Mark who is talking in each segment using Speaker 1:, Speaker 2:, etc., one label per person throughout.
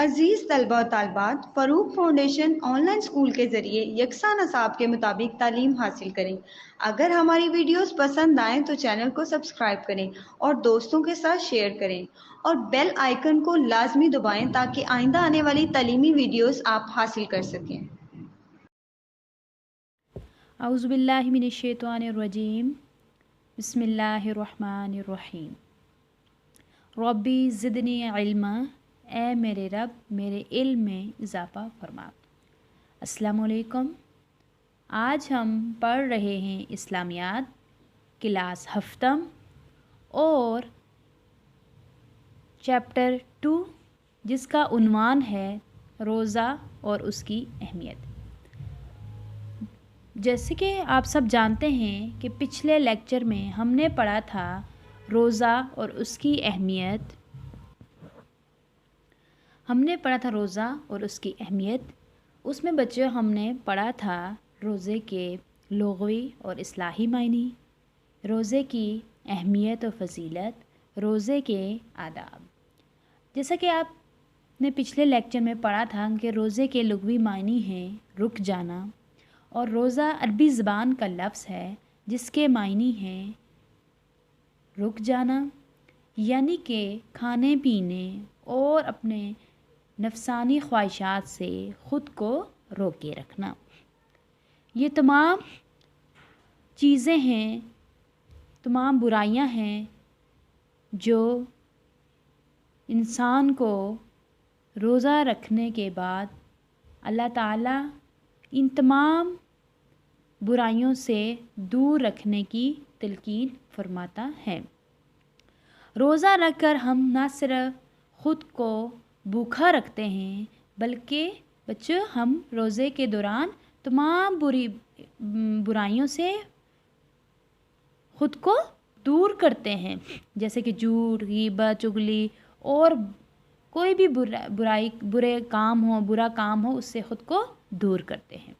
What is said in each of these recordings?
Speaker 1: عزیز طلبہ و طالبات، فروغ فاؤنڈیشن آن لائن اسکول کے ذریعے یکساں نصاب کے مطابق تعلیم حاصل کریں۔ اگر ہماری ویڈیوز پسند آئیں تو چینل کو سبسکرائب کریں اور دوستوں کے ساتھ شیئر کریں اور بیل آئیکن کو لازمی دبائیں تاکہ آئندہ آنے والی تعلیمی ویڈیوز آپ حاصل کر سکیں۔
Speaker 2: اعوذ باللہ من الشیطان الرجیم، بسم اللہ الرحمن الرحیم۔ ربی زدنی علما، اے میرے رب میرے علم میں اضافہ فرما۔ السلام علیکم۔ آج ہم پڑھ رہے ہیں اسلامیات کلاس ہفتم اور چیپٹر 2، جس کا عنوان ہے روزہ اور اس کی اہمیت۔ جیسے کہ آپ سب جانتے ہیں کہ پچھلے لیکچر میں ہم نے پڑھا تھا روزہ اور اس کی اہمیت۔ اس میں بچوں ہم نے پڑھا تھا روزے کے لغوی اور اصطلاحی معنی، روزے کی اہمیت و فضیلت، روزے کے آداب۔ جیسا کہ آپ نے پچھلے لیکچر میں پڑھا تھا کہ روزے کے لغوی معنی ہیں رک جانا، اور روزہ عربی زبان کا لفظ ہے جس کے معنی ہیں رک جانا، یعنی کہ کھانے پینے اور اپنے نفسانی خواہشات سے خود کو روکے رکھنا۔ یہ تمام چیزیں ہیں، تمام برائیاں ہیں جو انسان کو روزہ رکھنے کے بعد اللہ تعالیٰ ان تمام برائیوں سے دور رکھنے کی تلقین فرماتا ہے۔ روزہ رکھ کر ہم نہ صرف خود کو بھوکا رکھتے ہیں بلکہ بچوں ہم روزے کے دوران تمام برائیوں سے خود کو دور کرتے ہیں، جیسے کہ جھوٹ، غیبت، چغلی اور کوئی بھی برا کام ہو اس سے خود کو دور کرتے ہیں۔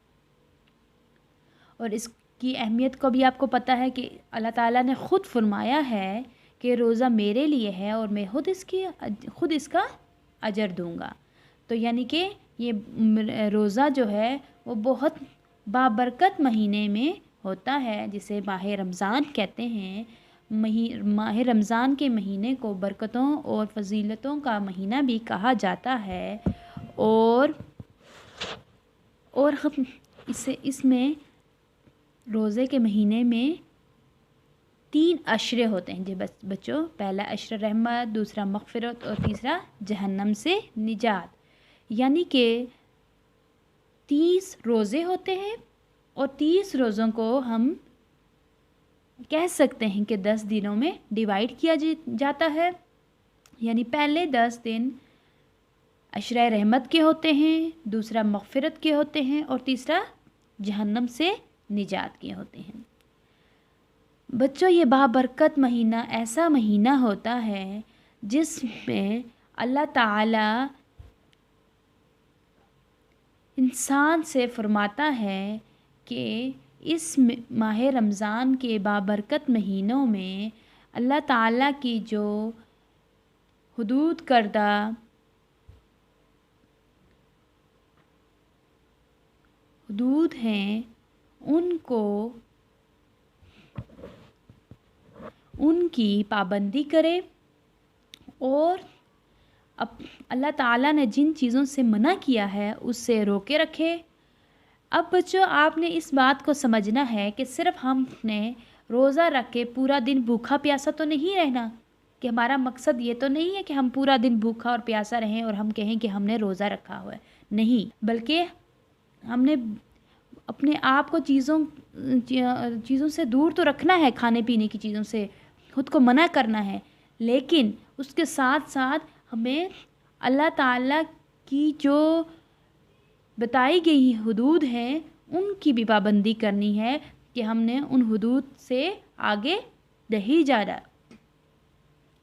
Speaker 2: اور اس کی اہمیت کو بھی آپ کو پتہ ہے کہ اللہ تعالیٰ نے خود فرمایا ہے کہ روزہ میرے لیے ہے اور میں خود اس کا اجر دوں گا۔ تو یعنی کہ یہ روزہ جو ہے وہ بہت بابرکت مہینے میں ہوتا ہے، جسے ماہ رمضان کہتے ہیں۔ ماہ رمضان کے مہینے کو برکتوں اور فضیلتوں کا مہینہ بھی کہا جاتا ہے، اور اس میں روزے کے مہینے میں 3 عشرے ہوتے ہیں جی بچوں۔ پہلا عشر رحمت، دوسرا مغفرت اور تیسرا جہنم سے نجات، یعنی کہ 30 روزے ہوتے ہیں، اور 30 روزوں کو ہم کہہ سکتے ہیں کہ 10 دنوں میں ڈیوائیڈ کیا جاتا ہے۔ یعنی پہلے 10 دن عشرہ رحمت کے ہوتے ہیں، دوسرا مغفرت کے ہوتے ہیں، اور تیسرا جہنم سے نجات کے ہوتے ہیں۔ بچوں یہ بابرکت مہینہ ایسا مہینہ ہوتا ہے جس میں اللہ تعالیٰ انسان سے فرماتا ہے کہ اس ماہ رمضان کے بابرکت مہینوں میں اللہ تعالیٰ کی جو حدود کردہ حدود ہیں ان کی پابندی کرے، اور اللہ تعالیٰ نے جن چیزوں سے منع کیا ہے اس سے روکے رکھے۔ اب بچوں آپ نے اس بات کو سمجھنا ہے کہ صرف ہم نے روزہ رکھ کے پورا دن بھوکا پیاسا تو نہیں رہنا، کہ ہمارا مقصد یہ تو نہیں ہے کہ ہم پورا دن بھوکا اور پیاسا رہیں اور ہم کہیں کہ ہم نے روزہ رکھا ہوا ہے، نہیں، بلکہ ہم نے اپنے آپ کو چیزوں سے دور تو رکھنا ہے، کھانے پینے کی چیزوں سے خود کو منع کرنا ہے، لیکن اس کے ساتھ ساتھ ہمیں اللہ تعالیٰ کی جو بتائی گئی حدود ہیں ان کی بھی پابندی کرنی ہے، کہ ہم نے ان حدود سے آگے نہیں جانا،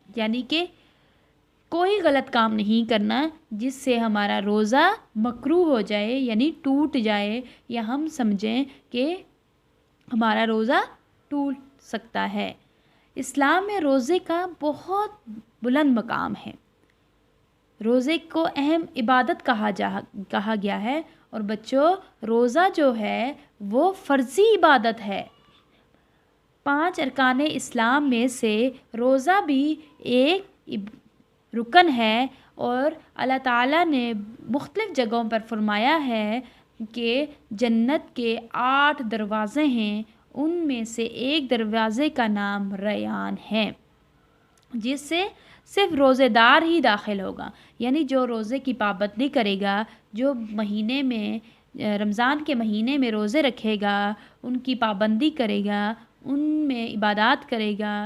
Speaker 2: یعنی کہ کوئی غلط کام نہیں کرنا جس سے ہمارا روزہ مکروہ ہو جائے، یعنی ٹوٹ جائے، یا ہم سمجھیں کہ ہمارا روزہ ٹوٹ سکتا ہے۔ اسلام میں روزے کا بہت بلند مقام ہے۔ روزے کو اہم عبادت کہا گیا ہے، اور بچوں روزہ جو ہے وہ فرضی عبادت ہے۔ 5 ارکان اسلام میں سے روزہ بھی ایک رکن ہے، اور اللہ تعالیٰ نے مختلف جگہوں پر فرمایا ہے کہ جنت کے 8 دروازے ہیں، ان میں سے ایک دروازے کا نام ریان ہے، جس سے صرف روزے دار ہی داخل ہوگا۔ یعنی جو روزے کی پابندی کرے گا، جو مہینے میں رمضان کے مہینے میں روزے رکھے گا، ان کی پابندی کرے گا، ان میں عبادات کرے گا،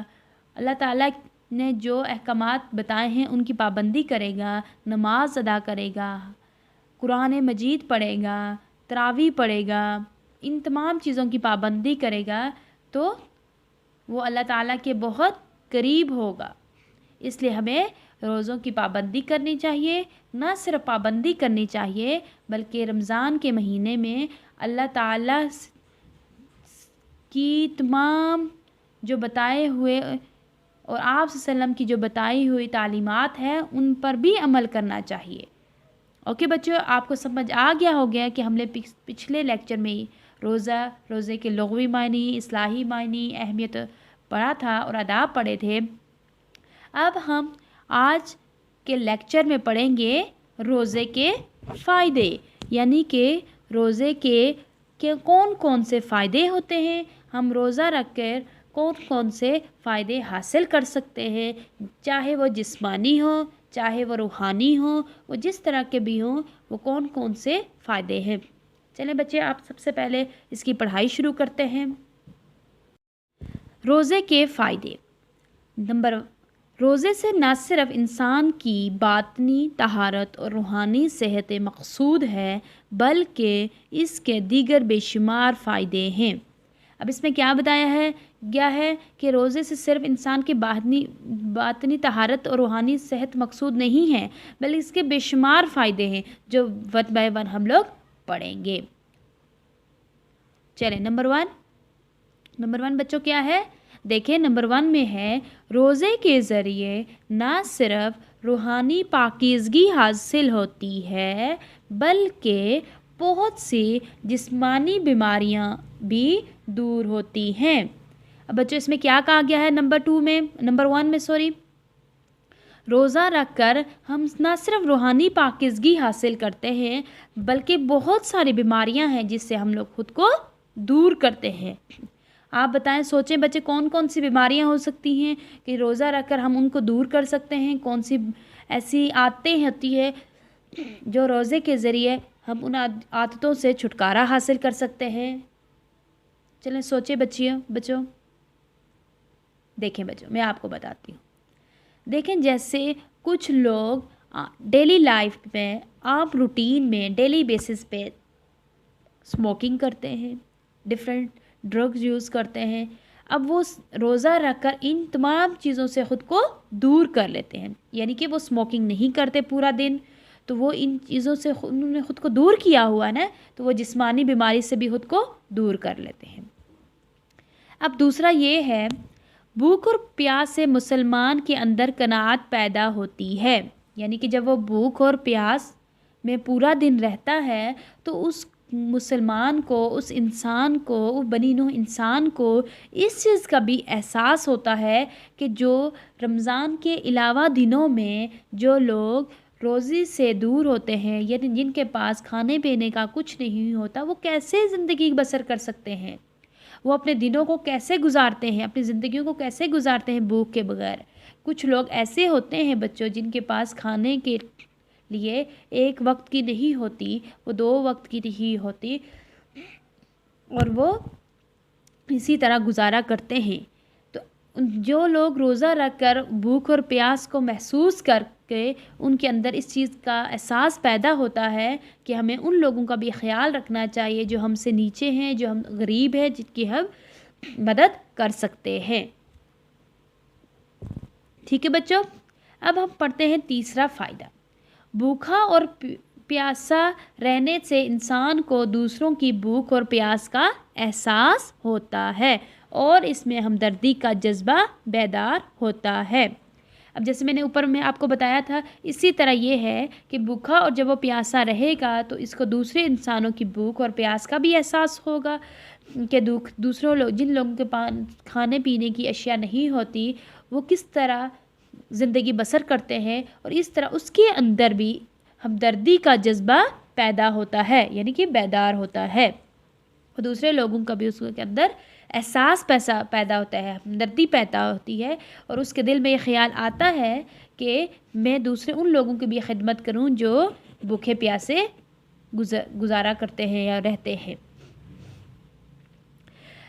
Speaker 2: اللہ تعالیٰ نے جو احکامات بتائے ہیں ان کی پابندی کرے گا، نماز ادا کرے گا، قرآن مجید پڑھے گا، تراویح پڑھے گا، ان تمام چیزوں کی پابندی کرے گا، تو وہ اللہ تعالیٰ کے بہت قریب ہوگا۔ اس لیے ہمیں روزوں کی پابندی کرنی چاہیے، نہ صرف پابندی کرنی چاہیے بلکہ رمضان کے مہینے میں اللہ تعالیٰ کی تمام جو بتائے ہوئے اور آپ صلی اللہ علیہ وسلم کی جو بتائی ہوئی تعلیمات ہیں ان پر بھی عمل کرنا چاہیے۔ اوکے بچوں، آپ کو سمجھ آ گیا ہو گیا کہ ہم نے پچھلے لیکچر میں روزے کے لغوی معنی، اصطلاحی معنی، اہمیت پڑھا تھا اور آداب پڑھے تھے۔ اب ہم آج کے لیکچر میں پڑھیں گے روزے کے فائدے، یعنی کہ روزے کے کون کون سے فائدے ہوتے ہیں، ہم روزہ رکھ کر کون کون سے فائدے حاصل کر سکتے ہیں، چاہے وہ جسمانی ہو، چاہے وہ روحانی ہو، وہ جس طرح کے بھی ہوں، وہ کون کون سے فائدے ہیں۔ چلیں بچے، آپ سب سے پہلے اس کی پڑھائی شروع کرتے ہیں۔ روزے کے فائدے۔ روزے سے نہ صرف انسان کی باطنی طہارت اور روحانی صحت مقصود ہے بلکہ اس کے دیگر بے شمار فائدے ہیں۔ اب اس میں کیا بتایا گیا ہے کہ روزے سے صرف انسان کی باطنی طہارت اور روحانی صحت مقصود نہیں ہے بلکہ اس کے بے شمار فائدے ہیں، جو ون بائی ون ہم لوگ پڑھیں گے۔ چلیں نمبر ون بچوں کیا ہے؟ دیکھیں نمبر 1 میں ہے روزے کے ذریعے نہ صرف روحانی پاکیزگی حاصل ہوتی ہے بلکہ بہت سی جسمانی بیماریاں بھی دور ہوتی ہیں۔ اب بچوں اس میں کیا کہا گیا ہے نمبر 1 میں روزہ رکھ کر ہم نہ صرف روحانی پاکیزگی حاصل کرتے ہیں بلکہ بہت ساری بیماریاں ہیں جس سے ہم لوگ خود کو دور کرتے ہیں۔ آپ بتائیں، سوچیں بچے کون کون سی بیماریاں ہو سکتی ہیں کہ روزہ رکھ کر ہم ان کو دور کر سکتے ہیں، کون سی ایسی عادتیں ہوتی ہے جو روزے کے ذریعے ہم ان عادتوں سے چھٹکارا حاصل کر سکتے ہیں۔ چلیں سوچیں بچوں۔ دیکھیں بچوں، میں آپ کو بتاتی ہوں۔ دیکھیں جیسے کچھ لوگ ڈیلی لائف میں عام روٹین میں ڈیلی بیسس پہ اسموکنگ کرتے ہیں، ڈیفرنٹ ڈرگز یوز کرتے ہیں، اب وہ روزہ رکھ کر ان تمام چیزوں سے خود کو دور کر لیتے ہیں، یعنی کہ وہ اسموکنگ نہیں کرتے پورا دن، تو وہ ان چیزوں سے انہوں نے خود کو دور کیا ہوا نا، تو وہ جسمانی بیماری سے بھی خود کو دور کر لیتے ہیں۔ اب دوسرا یہ ہے، بھوک اور پیاس سے مسلمان کے اندر قناعت پیدا ہوتی ہے، یعنی کہ جب وہ بھوک اور پیاس میں پورا دن رہتا ہے تو اس مسلمان کو، اس انسان کو، بنی نوع انسان کو اس چیز کا بھی احساس ہوتا ہے کہ جو رمضان کے علاوہ دنوں میں جو لوگ روزے سے دور ہوتے ہیں، یعنی جن کے پاس کھانے پینے کا کچھ نہیں ہوتا، وہ کیسے زندگی بسر کر سکتے ہیں، وہ اپنے دنوں کو کیسے گزارتے ہیں، اپنی زندگیوں کو کیسے گزارتے ہیں بھوک کے بغیر۔ کچھ لوگ ایسے ہوتے ہیں بچوں جن کے پاس کھانے کے لیے 1 وقت کی نہیں ہوتی، وہ 2 وقت کی نہیں ہوتی، اور وہ اسی طرح گزارا کرتے ہیں۔ تو جو لوگ روزہ رکھ کر بھوک اور پیاس کو محسوس کر کے ان کے اندر اس چیز کا احساس پیدا ہوتا ہے کہ ہمیں ان لوگوں کا بھی خیال رکھنا چاہیے جو ہم سے نیچے ہیں، جو ہم غریب ہیں، جن کی ہم مدد کر سکتے ہیں۔ ٹھیک ہے بچوں، اب ہم پڑھتے ہیں تیسرا فائدہ۔ بھوکا اور پیاسا رہنے سے انسان کو دوسروں کی بھوک اور پیاس کا احساس ہوتا ہے اور اس میں ہمدردی کا جذبہ بیدار ہوتا ہے۔ اب جیسے میں نے اوپر میں آپ کو بتایا تھا، اسی طرح یہ ہے کہ بھوکا اور جب وہ پیاسا رہے گا تو اس کو دوسرے انسانوں کی بھوک اور پیاس کا بھی احساس ہوگا کہ دوسروں لوگ، جن لوگوں کے پاس کھانے پینے کی اشیاء نہیں ہوتی، وہ کس طرح زندگی بسر کرتے ہیں، اور اس طرح اس کے اندر بھی ہمدردی کا جذبہ پیدا ہوتا ہے، یعنی کہ بیدار ہوتا ہے، اور دوسرے لوگوں کا بھی اس کے اندر احساس پیدا ہوتا ہے، ہمدردی پیدا ہوتی ہے، اور اس کے دل میں یہ خیال آتا ہے کہ میں دوسرے ان لوگوں کی بھی خدمت کروں جو بھوکے پیاسے گزارا کرتے ہیں یا رہتے ہیں۔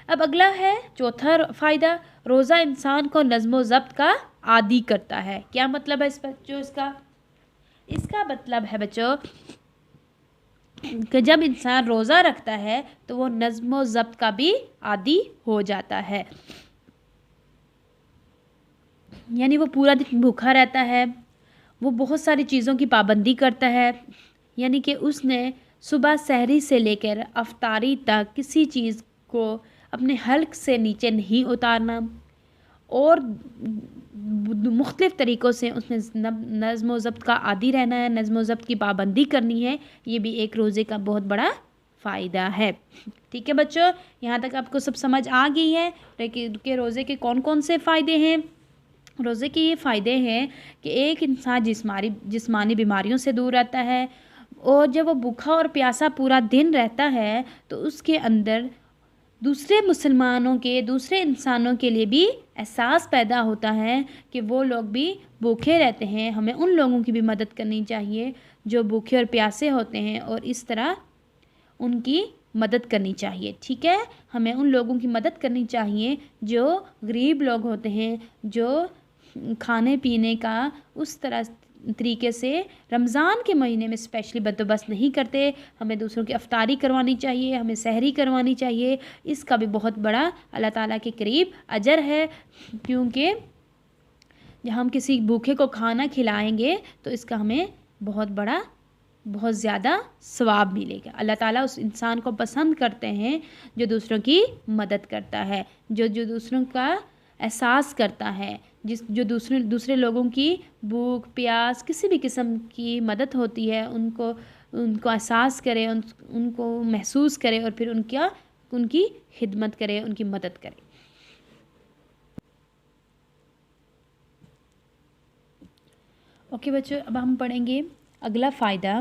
Speaker 2: اب اگلا ہے چوتھا فائدہ، روزہ انسان کو نظم و ضبط کا عادی کرتا ہے۔ کیا مطلب ہے اس کا مطلب ہے بچوں کہ جب انسان روزہ رکھتا ہے تو وہ نظم و ضبط کا بھی عادی ہو جاتا ہے، یعنی وہ پورا دن بھوکا رہتا ہے، وہ بہت ساری چیزوں کی پابندی کرتا ہے، یعنی کہ اس نے صبح سحری سے لے کر افطاری تک کسی چیز کو اپنے حلق سے نیچے نہیں اتارنا، اور مختلف طریقوں سے اس نے نظم و ضبط کا عادی رہنا ہے، نظم و ضبط کی پابندی کرنی ہے۔ یہ بھی ایک روزے کا بہت بڑا فائدہ ہے۔ ٹھیک ہے بچوں، یہاں تک آپ کو سب سمجھ آ گئی ہے کہ روزے کے کون کون سے فائدے ہیں۔ روزے کے یہ فائدے ہیں کہ ایک انسان جسمانی بیماریوں سے دور رہتا ہے، اور جب وہ بھوکا اور پیاسا پورا دن رہتا ہے تو اس کے اندر دوسرے مسلمانوں کے، دوسرے انسانوں کے لیے بھی احساس پیدا ہوتا ہے کہ وہ لوگ بھی بھوکے رہتے ہیں، ہمیں ان لوگوں کی بھی مدد کرنی چاہیے جو بھوکے اور پیاسے ہوتے ہیں، اور اس طرح ان کی مدد کرنی چاہیے۔ ٹھیک ہے، ہمیں ان لوگوں کی مدد کرنی چاہیے جو غریب لوگ ہوتے ہیں، جو کھانے پینے کا اس طریقے سے رمضان کے مہینے میں اسپیشلی بندوبست نہیں کرتے۔ ہمیں دوسروں کی افطاری کروانی چاہیے، ہمیں سحری کروانی چاہیے، اس کا بھی بہت بڑا اللہ تعالیٰ کے قریب اجر ہے، کیونکہ جب ہم کسی بھوکے کو کھانا کھلائیں گے تو اس کا ہمیں بہت زیادہ ثواب ملے گا۔ اللہ تعالیٰ اس انسان کو پسند کرتے ہیں جو دوسروں کی مدد کرتا ہے، جو دوسروں کا احساس کرتا ہے، جو دوسرے لوگوں کی بھوک پیاس کسی بھی قسم کی مدد ہوتی ہے ان کو احساس کرے، ان کو محسوس کرے، اور پھر ان کی خدمت کرے، ان کی مدد کرے۔ اوکے بچوں، اب ہم پڑھیں گے اگلا فائدہ،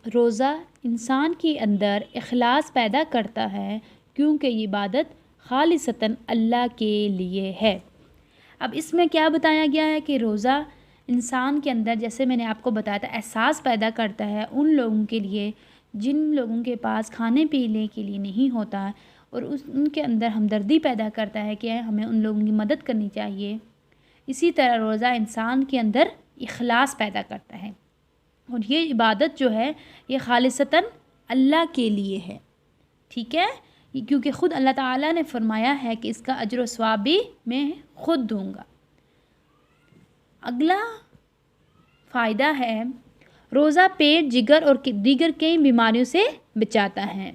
Speaker 2: روزہ انسان کے اندر اخلاص پیدا کرتا ہے کیونکہ یہ عبادت خالصتاً اللہ کے لیے ہے۔ اب اس میں کیا بتایا گیا ہے کہ روزہ انسان کے اندر، جیسے میں نے آپ کو بتایا تھا، احساس پیدا کرتا ہے ان لوگوں کے لیے جن لوگوں کے پاس کھانے پینے کے لیے نہیں ہوتا، اور ان کے اندر ہمدردی پیدا کرتا ہے کہ ہمیں ان لوگوں کی مدد کرنی چاہیے۔ اسی طرح روزہ انسان کے اندر اخلاص پیدا کرتا ہے، اور یہ عبادت جو ہے یہ خالصتاً اللہ کے لیے ہے۔ ٹھیک ہے، کیونکہ خود اللہ تعالیٰ نے فرمایا ہے کہ اس کا اجر و ثواب بھی میں خود دوں گا۔ اگلا فائدہ ہے، روزہ پیٹ، جگر اور دیگر کئی بیماریوں سے بچاتا ہے۔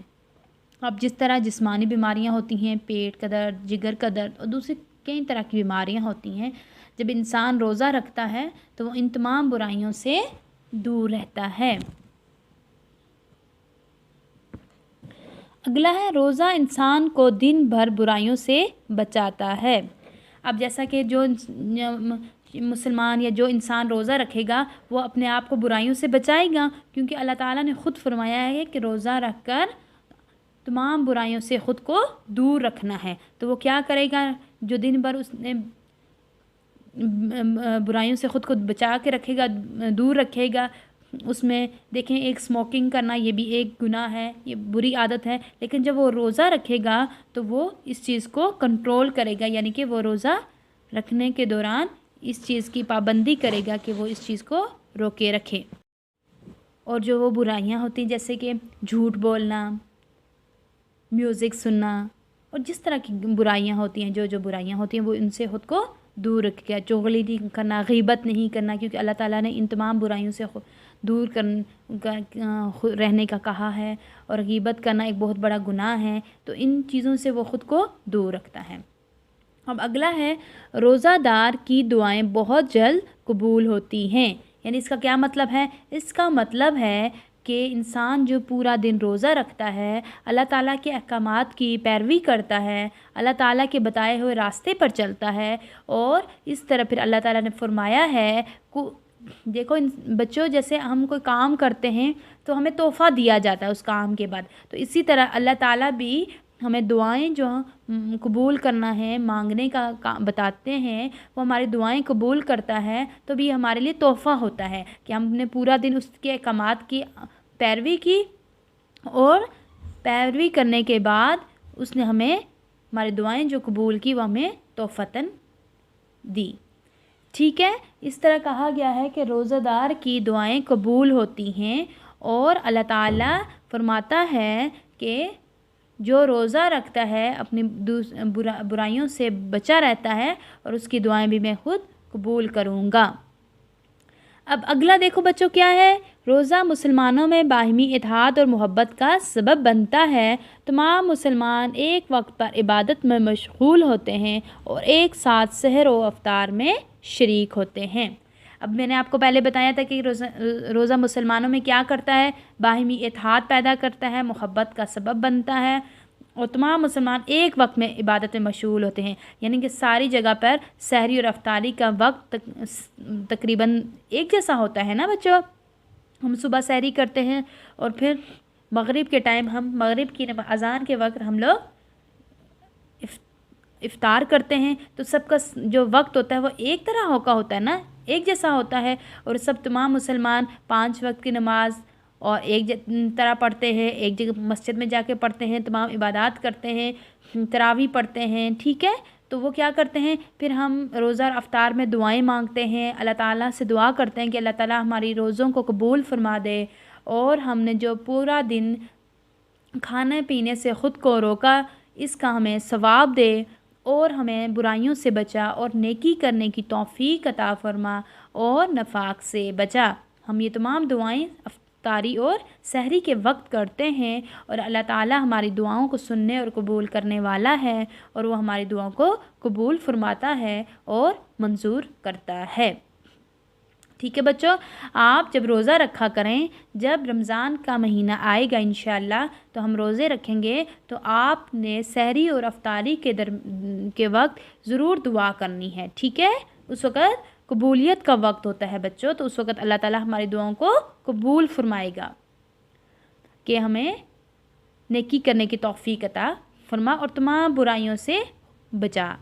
Speaker 2: اب جس طرح جسمانی بیماریاں ہوتی ہیں، پیٹ کا درد، جگر کا درد، اور دوسری کئی طرح کی بیماریاں ہوتی ہیں، جب انسان روزہ رکھتا ہے تو وہ ان تمام برائیوں سے دور رہتا ہے۔ اگلا ہے، روزہ انسان کو دن بھر برائیوں سے بچاتا ہے۔ اب جیسا کہ جو مسلمان یا جو انسان روزہ رکھے گا وہ اپنے آپ کو برائیوں سے بچائے گا، کیونکہ اللہ تعالیٰ نے خود فرمایا ہے کہ روزہ رکھ کر تمام برائیوں سے خود کو دور رکھنا ہے۔ تو وہ کیا کرے گا؟ جو دن بھر اس نے برائیوں سے خود کو بچا کے رکھے گا، دور رکھے گا، اس میں دیکھیں ایک اسموکنگ کرنا یہ بھی ایک گناہ ہے، یہ بری عادت ہے، لیکن جب وہ روزہ رکھے گا تو وہ اس چیز کو کنٹرول کرے گا، یعنی کہ وہ روزہ رکھنے کے دوران اس چیز کی پابندی کرے گا کہ وہ اس چیز کو روکے رکھے۔ اور جو وہ برائیاں ہوتی ہیں جیسے کہ جھوٹ بولنا، میوزک سننا، اور جس طرح کی برائیاں ہوتی ہیں، جو برائیاں ہوتی ہیں وہ ان سے خود کو دور رکھے گا۔ چغلی نہیں کرنا، غیبت نہیں کرنا، کیونکہ اللہ تعالیٰ نے ان تمام برائیوں سے دور رہنے کا کہا ہے، اور غیبت کرنا ایک بہت بڑا گناہ ہے، تو ان چیزوں سے وہ خود کو دور رکھتا ہے۔ اب اگلا ہے روزہ دار کی دعائیں بہت جلد قبول ہوتی ہیں. یعنی اس کا کیا مطلب ہے؟ اس کا مطلب ہے کہ انسان جو پورا دن روزہ رکھتا ہے، اللہ تعالیٰ کے احکامات کی پیروی کرتا ہے، اللہ تعالیٰ کے بتائے ہوئے راستے پر چلتا ہے، اور اس طرح پھر اللہ تعالیٰ نے فرمایا ہے دیکھو بچوں، جیسے ہم کوئی کام کرتے ہیں تو ہمیں تحفہ دیا جاتا ہے اس کام کے بعد، تو اسی طرح اللہ تعالیٰ بھی ہمیں دعائیں جو قبول کرنا ہے، مانگنے کا بتاتے ہیں، وہ ہماری دعائیں قبول کرتا ہے، تو بھی ہمارے لیے تحفہ ہوتا ہے کہ ہم نے پورا دن اس کے احکامات کی پیروی کی، اور پیروی کرنے کے بعد اس نے ہمیں ہماری دعائیں جو قبول کی وہ ہمیں تحفتاً دی. ٹھیک ہے، اس طرح کہا گیا ہے کہ روزہ دار کی دعائیں قبول ہوتی ہیں، اور اللہ تعالیٰ فرماتا ہے کہ جو روزہ رکھتا ہے اپنی برائیوں سے بچا رہتا ہے، اور اس کی دعائیں بھی میں خود قبول کروں گا. اب اگلا دیکھو بچوں کیا ہے، روزہ مسلمانوں میں باہمی اتحاد اور محبت کا سبب بنتا ہے. تمام مسلمان ایک وقت پر عبادت میں مشغول ہوتے ہیں اور ایک ساتھ سحر و افطار میں شریک ہوتے ہیں. اب میں نے آپ کو پہلے بتایا تھا کہ روزہ مسلمانوں میں کیا کرتا ہے، باہمی اتحاد پیدا کرتا ہے، محبت کا سبب بنتا ہے، اور تمام مسلمان ایک وقت میں عبادت میں مشغول ہوتے ہیں. یعنی کہ ساری جگہ پر سحری اور افطاری کا وقت تقریباً ایک جیسا ہوتا ہے نا بچوں. ہم صبح سحری کرتے ہیں، اور پھر مغرب کے ٹائم ہم مغرب کی اذان کے وقت ہم لوگ افطار کرتے ہیں. تو سب کا جو وقت ہوتا ہے وہ ایک طرح کا ہوتا ہے نا، ایک جیسا ہوتا ہے، اور سب تمام مسلمان 5 وقت کی نماز اور ایک طرح پڑھتے ہیں، ایک جگہ مسجد میں جا کے پڑھتے ہیں، تمام عبادات کرتے ہیں، تراویح پڑھتے ہیں. ٹھیک ہے، تو وہ کیا کرتے ہیں، پھر ہم روزہ اور افطار میں دعائیں مانگتے ہیں، اللہ تعالیٰ سے دعا کرتے ہیں کہ اللہ تعالیٰ ہماری روزوں کو قبول فرما دے، اور ہم نے جو پورا دن کھانے پینے سے خود کو روکا اس کا ہمیں ثواب دے، اور ہمیں برائیوں سے بچا اور نیکی کرنے کی توفیق عطا فرما، اور نفاق سے بچا. ہم یہ تمام دعائیں افطاری اور سحری کے وقت کرتے ہیں، اور اللہ تعالیٰ ہماری دعاؤں کو سننے اور قبول کرنے والا ہے، اور وہ ہماری دعاؤں کو قبول فرماتا ہے اور منظور کرتا ہے. ٹھیک ہے بچوں، آپ جب روزہ رکھا کریں، جب رمضان کا مہینہ آئے گا انشاءاللہ تو ہم روزے رکھیں گے، تو آپ نے سحری اور افطاری کے وقت ضرور دعا کرنی ہے. ٹھیک ہے، اس وقت قبولیت کا وقت ہوتا ہے بچوں، تو اس وقت اللہ تعالیٰ ہماری دعاؤں کو قبول فرمائے گا کہ ہمیں نیکی کرنے کی توفیق عطا فرما اور تمام برائیوں سے بچا.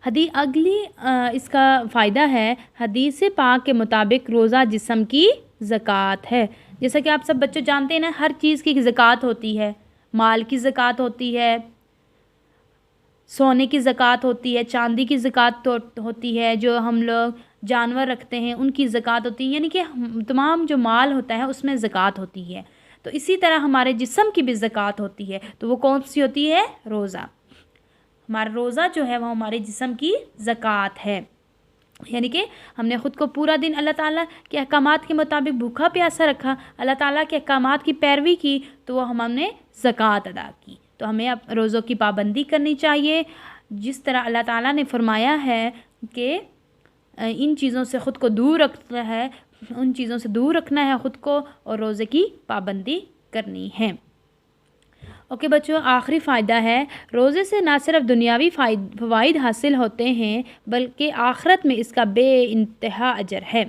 Speaker 2: اگلی اس کا فائدہ ہے، حدیث پاک کے مطابق روزہ جسم کی زکوٰۃ ہے. جیسا کہ آپ سب بچے جانتے ہیں نا، ہر چیز کی زکوٰۃ ہوتی ہے. مال کی زکوٰۃ ہوتی ہے، سونے کی زکوٰۃ ہوتی ہے، چاندی کی زکوٰۃ ہوتی ہے، جو ہم لوگ جانور رکھتے ہیں ان کی زکوٰۃ ہوتی ہے. یعنی کہ تمام جو مال ہوتا ہے اس میں زکوٰۃ ہوتی ہے. تو اسی طرح ہمارے جسم کی بھی زکوٰۃ ہوتی ہے. تو وہ کون سی ہوتی ہے؟ روزہ. ہمارا روزہ جو ہے وہ ہمارے جسم کی زکوٰۃ ہے. یعنی کہ ہم نے خود کو پورا دن اللہ تعالیٰ کے احکامات کے مطابق بھوکا پیاسا رکھا، اللہ تعالیٰ کے احکامات کی پیروی کی، تو وہ ہم نے زکوٰۃ ادا کی. تو ہمیں اب روزوں کی پابندی کرنی چاہیے، جس طرح اللہ تعالیٰ نے فرمایا ہے کہ ان چیزوں سے خود کو دور رکھنا ہے، ان چیزوں سے دور رکھنا ہے خود کو، اور روزے کی پابندی کرنی ہے. اوکے بچوں، آخری فائدہ ہے، روزے سے نہ صرف دنیاوی فوائد حاصل ہوتے ہیں بلکہ آخرت میں اس کا بے انتہا اجر ہے.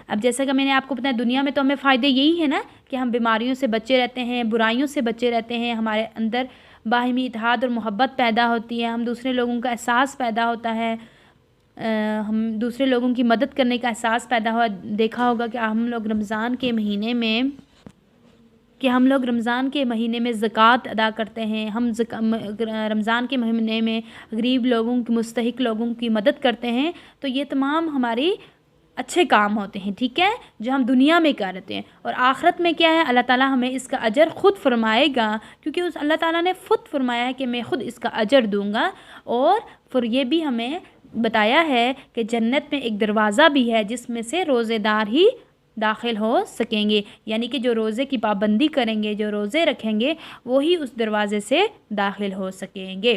Speaker 2: اب جیسا کہ میں نے آپ کو بتایا، دنیا میں تو ہمیں فائدے یہی ہے نا کہ ہم بیماریوں سے بچے رہتے ہیں، برائیوں سے بچے رہتے ہیں، ہمارے اندر باہمی اتحاد اور محبت پیدا ہوتی ہے، ہم دوسرے لوگوں کا احساس پیدا ہوتا ہے، ہم دوسرے لوگوں کی مدد کرنے کا احساس پیدا ہوا. دیکھا ہوگا کہ ہم لوگ رمضان کے مہینے میں زکوٰۃ ادا کرتے ہیں. ہم رمضان کے مہینے میں غریب لوگوں کی، مستحق لوگوں کی مدد کرتے ہیں. تو یہ تمام ہماری اچھے کام ہوتے ہیں، ٹھیک ہے، جو ہم دنیا میں کرتے ہیں. اور آخرت میں کیا ہے، اللہ تعالیٰ ہمیں اس کا اجر خود فرمائے گا، کیونکہ اللہ تعالیٰ نے خود فرمایا ہے کہ میں خود اس کا اجر دوں گا. اور پھر یہ بھی ہمیں بتایا ہے کہ جنت میں ایک دروازہ بھی ہے جس میں سے روزے دار ہی داخل ہو سکیں گے. یعنی کہ جو روزے کی پابندی کریں گے، جو روزے رکھیں گے، وہی اس دروازے سے داخل ہو سکیں گے.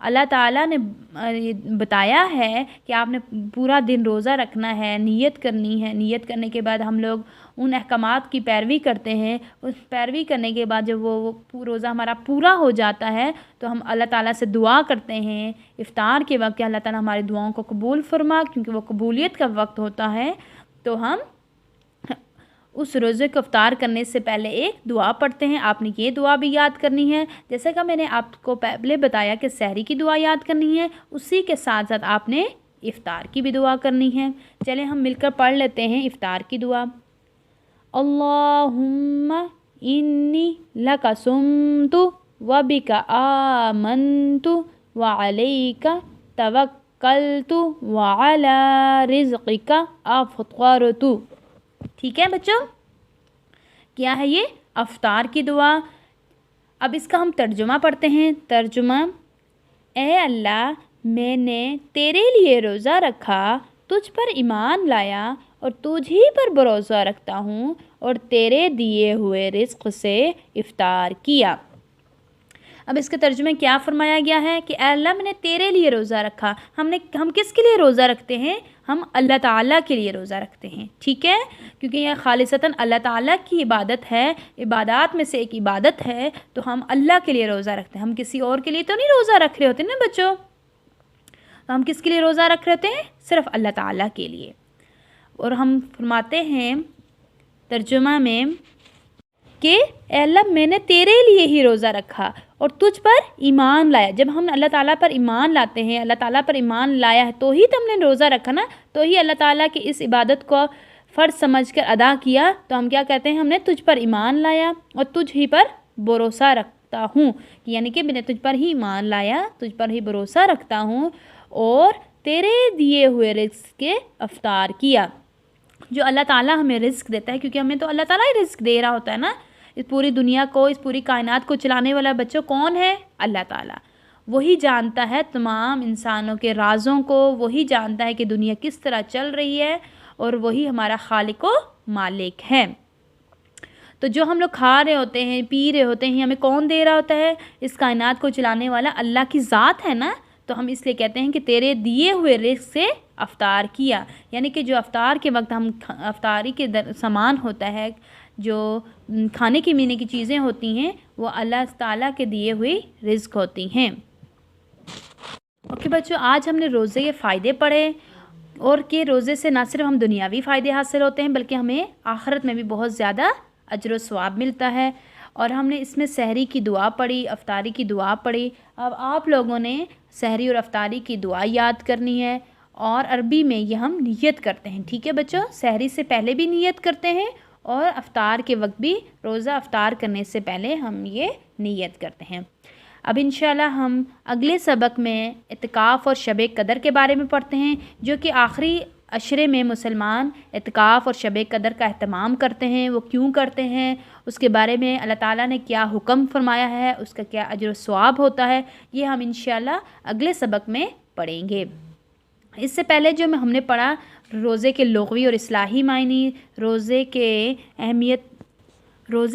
Speaker 2: اللہ تعالیٰ نے بتایا ہے کہ آپ نے پورا دن روزہ رکھنا ہے، نیت کرنی ہے، نیت کرنے کے بعد ہم لوگ ان احکامات کی پیروی کرتے ہیں، اس پیروی کرنے کے بعد جب وہ روزہ ہمارا پورا ہو جاتا ہے تو ہم اللہ تعالیٰ سے دعا کرتے ہیں افطار کے وقت کہ اللہ تعالیٰ ہماری دعاؤں کو قبول فرما، کیونکہ وہ قبولیت کا وقت ہوتا ہے۔ تو ہم اس روزے کو افطار کرنے سے پہلے ایک دعا پڑھتے ہیں۔ آپ نے یہ دعا بھی یاد کرنی ہے، جیسے کہ میں نے آپ کو پہلے بتایا کہ سحری کی دعا یاد کرنی ہے، اسی کے ساتھ ساتھ آپ نے افطار کی بھی دعا کرنی ہے۔ چلیں ہم مل کر پڑھ لیتے ہیں افطار کی دعا۔ اللہم انی لک صمت و بک آمنت وعلیک توکلت وعلی رزقک افطرت۔ ٹھیک ہے بچوں، کیا ہے یہ؟ افطار کی دعا۔ اب اس کا ہم ترجمہ پڑھتے ہیں۔ ترجمہ: اے اللہ، میں نے تیرے لیے روزہ رکھا، تجھ پر ایمان لایا اور تجھ ہی پر بھروسہ رکھتا ہوں اور تیرے دیے ہوئے رزق سے افطار کیا۔ اب اس کے ترجمے کیا فرمایا گیا ہے کہ اے اللہ، میں نے تیرے لیے روزہ رکھا۔ ہم کس کے لیے روزہ رکھتے ہیں؟ ہم اللہ تعالیٰ کے لیے روزہ رکھتے ہیں، ٹھیک ہے، کیونکہ یہ خالصتاً اللہ تعالیٰ کی عبادت ہے، عبادات میں سے ایک عبادت ہے، تو ہم اللہ کے لیے روزہ رکھتے ہیں۔ ہم کسی اور کے لیے تو نہیں روزہ رکھ رہے ہوتے نا بچوں، تو ہم کس کے لیے روزہ رکھ رہے ہوتے ہیں؟ صرف اللہ تعالیٰ کے لیے۔ اور ہم فرماتے ہیں ترجمہ میں کہ اے اللہ، میں نے تیرے لیے ہی روزہ رکھا اور تجھ پر ایمان لایا۔ جب ہم اللہ تعالیٰ پر ایمان لاتے ہیں، اللہ تعالیٰ پر ایمان لایا ہے تو ہی تو ہم نے روزہ رکھا نا، تو ہی اللہ تعالیٰ کی اس عبادت کو فرض سمجھ کر ادا کیا، تو ہم کیا کہتے ہیں؟ ہم نے تجھ پر ایمان لایا اور تجھ ہی پر بھروسہ رکھتا ہوں، یعنی کہ میں نے تجھ پر ہی ایمان لایا، تجھ پر ہی بھروسہ رکھتا ہوں اور تیرے دیے ہوئے رزق کے افطار کیا۔ جو اللہ تعالیٰ ہمیں رزق دیتا ہے، کیونکہ ہمیں تو اللہ تعالیٰ ہی رزق دے رہا ہوتا ہے نا، اس پوری دنیا کو، اس پوری کائنات کو چلانے والا بچوں کون ہے؟ اللہ تعالیٰ۔ وہی جانتا ہے تمام انسانوں کے رازوں کو، وہی جانتا ہے کہ دنیا کس طرح چل رہی ہے، اور وہی ہمارا خالق و مالک ہے۔ تو جو ہم لوگ کھا رہے ہوتے ہیں، پی رہے ہوتے ہیں، ہمیں کون دے رہا ہوتا ہے؟ اس کائنات کو چلانے والا اللہ کی ذات ہے نا، تو ہم اس لیے کہتے ہیں کہ تیرے دیے ہوئے رزق سے افطار کیا، یعنی کہ جو افطار کے وقت ہم افطاری کے سامان ہوتا ہے، جو کھانے کی پینے کی چیزیں ہوتی ہیں، وہ اللہ تعالیٰ کے دیے ہوئی رزق ہوتی ہیں۔ اوکے بچوں، آج ہم نے روزے کے فائدے پڑھے، اور کہ روزے سے نہ صرف ہم دنیاوی فائدے حاصل ہوتے ہیں بلکہ ہمیں آخرت میں بھی بہت زیادہ اجر و ثواب ملتا ہے۔ اور ہم نے اس میں سحری کی دعا پڑھی، افطاری کی دعا پڑھی۔ اب آپ لوگوں نے سحری اور افطاری کی دعا یاد کرنی ہے، اور عربی میں یہ ہم نیت کرتے ہیں، ٹھیک ہے بچوں؟ سحری سے پہلے بھی نیت کرتے ہیں اور افطار کے وقت بھی، روزہ افطار کرنے سے پہلے ہم یہ نیت کرتے ہیں۔ اب انشاءاللہ ہم اگلے سبق میں اعتکاف اور شب قدر کے بارے میں پڑھتے ہیں، جو کہ آخری عشرے میں مسلمان اعتکاف اور شب قدر کا اہتمام کرتے ہیں۔ وہ کیوں کرتے ہیں، اس کے بارے میں اللہ تعالیٰ نے کیا حکم فرمایا ہے، اس کا کیا اجر و ثواب ہوتا ہے، یہ ہم انشاءاللہ اگلے سبق میں پڑھیں گے۔ اس سے پہلے جو ہم نے پڑھا روزے کے لغوی اور اصطلاحی معنی، روزے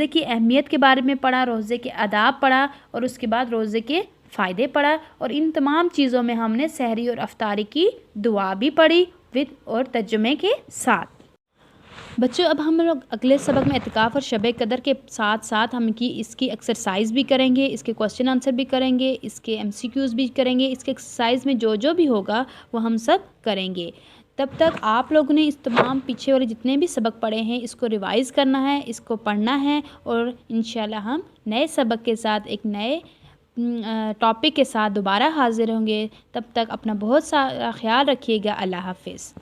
Speaker 2: کی اہمیت کے بارے میں پڑھا، روزے کے آداب پڑھا، اور اس کے بعد روزے کے فائدے پڑھا، اور ان تمام چیزوں میں ہم نے سحری اور افطاری کی دعا بھی پڑھی اور ترجمے کے ساتھ۔ بچوں، اب ہم لوگ اگلے سبق میں اعتکاف اور شب قدر کے ساتھ ساتھ اس کی ایکسرسائز بھی کریں گے، اس کے کوسچن آنسر بھی کریں گے، اس کے MCQs بھی کریں گے۔ اس کے ایکسرسائز میں جو بھی ہوگا وہ ہم سب کریں گے۔ تب تک آپ لوگوں نے اس تمام پیچھے والے جتنے بھی سبق پڑھے ہیں اس کو ریوائز کرنا ہے، اس کو پڑھنا ہے، اور انشاءاللہ ہم نئے سبق کے ساتھ ایک نئے ٹاپک کے ساتھ دوبارہ حاضر ہوں گے۔ تب تک اپنا بہت سارا خیال رکھیے گا۔ اللہ حافظ۔